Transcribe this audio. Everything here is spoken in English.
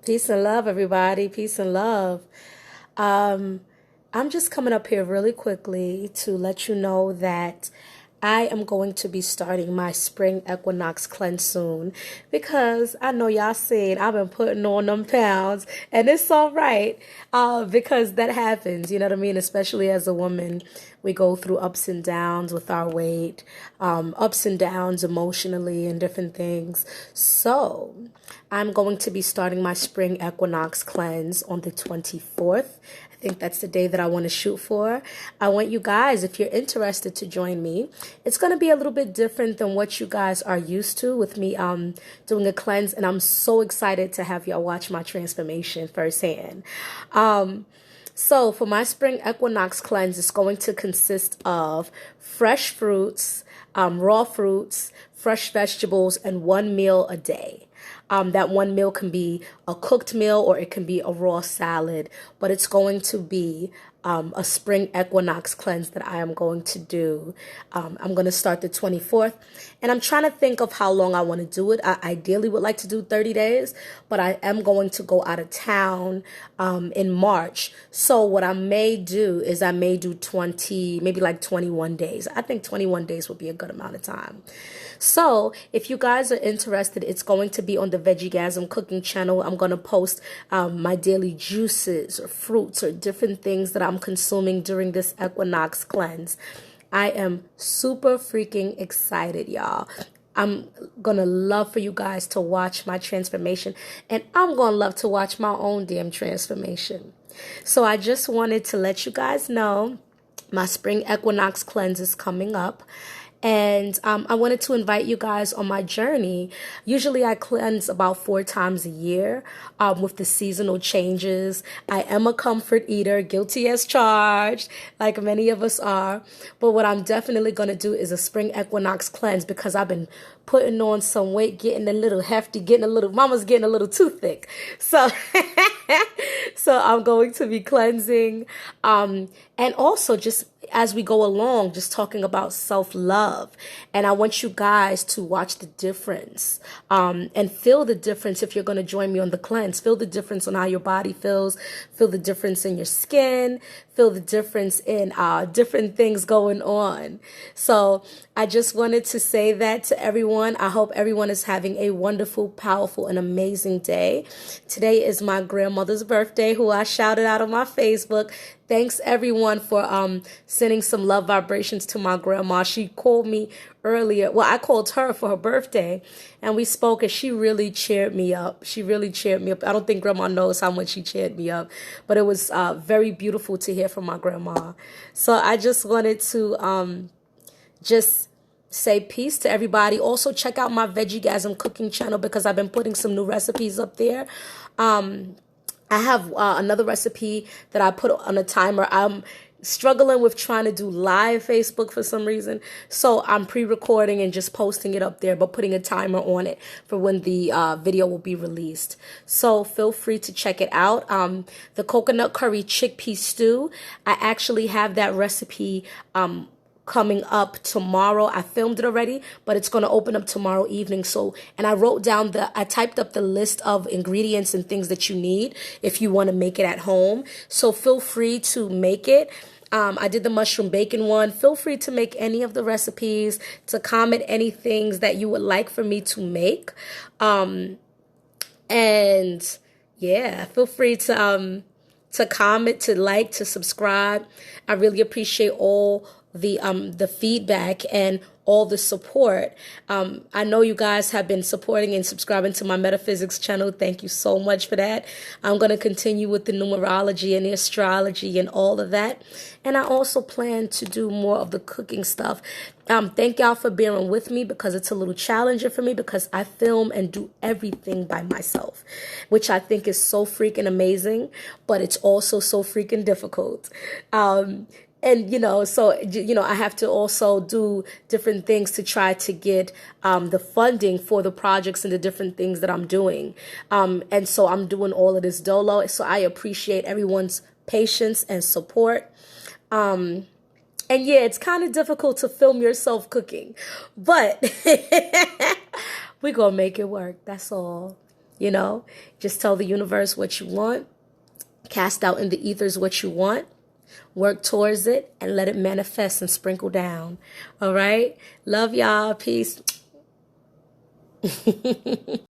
Peace and love, everybody. Peace and love. Um, I'm just coming up here really quickly to let you know that I am going to be starting my Spring Equinox Cleanse soon because I know y'all seen I've been putting on them pounds and it's all right because that happens, you know what I mean? Especially as a woman, we go through ups and downs with our weight, ups and downs emotionally and different things. So I'm going to be starting my Spring Equinox Cleanse on the 24th. I think that's the day that I want to shoot for. I want you guys, if you're interested, to join me. It's going to be a little bit different than what you guys are used to with me doing a cleanse, and I'm so excited to have y'all watch my transformation firsthand. So for my Spring Equinox Cleanse, it's going to consist of fresh fruits, raw fruits, fresh vegetables, and one meal a day. That one meal can be a cooked meal or it can be a raw salad, but it's going to be a spring equinox cleanse that I am going to do. I'm going to start the 24th, and I'm trying to think of how long I want to do it. I ideally would like to do 30 days, but I am going to go out of town in March. So what I may do is I may do 20, maybe like 21 days. I think 21 days would be a good amount of time. So if you guys are interested, it's going to be on the Vegigasm cooking channel. I'm going to post my daily juices or fruits or different things that I'm consuming during this equinox cleanse. I am super freaking excited, y'all. I'm going to love for you guys to watch my transformation, and I'm going to love to watch my own damn transformation. So I just wanted to let you guys know my spring equinox cleanse is coming up. And I wanted to invite you guys on my journey. Usually I cleanse about 4 times a year with the seasonal changes. I am a comfort eater, guilty as charged, like many of us are. But what I'm definitely going to do is a spring equinox cleanse because I've been putting on some weight, getting a little hefty, mama's getting a little too thick. So, so I'm going to be cleansing. And also just as we go along, just talking about self-love. And I want you guys to watch the difference and feel the difference if you're going to join me on the cleanse. Feel the difference on how your body feels. Feel the difference in your skin. Feel the difference in different things going on. So I just wanted to say that to everyone. I hope everyone is having a wonderful, powerful, and amazing day. Today is my grandmother's birthday, who I shouted out on my Facebook. Thanks everyone for sending some love vibrations to my grandma. She called me earlier. Well, I called her for her birthday and we spoke, and she really cheered me up. She really cheered me up. I don't think grandma knows how much she cheered me up, but it was very beautiful to hear from my grandma. So I just wanted to just say peace to everybody. Also check out my Vegigasm cooking channel because I've been putting some new recipes up there. I have another recipe that I put on a timer. I'm struggling with trying to do live Facebook for some reason. So I'm pre-recording and just posting it up there, but putting a timer on it for when the video will be released. So feel free to check it out. The coconut curry chickpea stew, I actually have that recipe coming up tomorrow. I filmed it already, but it's going to open up tomorrow evening. So, and I typed up the list of ingredients and things that you need if you want to make it at home. So feel free to make it. I did the mushroom bacon one. Feel free to make any of the recipes, to comment any things that you would like for me to make. And yeah, feel free to comment, to like, to subscribe. I really appreciate all the feedback and all the support. I know you guys have been supporting and subscribing to my metaphysics channel. Thank you so much for that. I'm going to continue with the numerology and the astrology and all of that. And I also plan to do more of the cooking stuff. Thank y'all for bearing with me because it's a little challenging for me because I film and do everything by myself, which I think is so freaking amazing, but it's also so freaking difficult. And, so, I have to also do different things to try to get the funding for the projects and the different things that I'm doing. And so I'm doing all of this dolo. So I appreciate everyone's patience and support. And yeah, it's kind of difficult to film yourself cooking, but we're going to make it work. That's all. You know, just tell the universe what you want, cast out in the ethers what you want, work towards it, and let it manifest and sprinkle down. All right? Love y'all. Peace.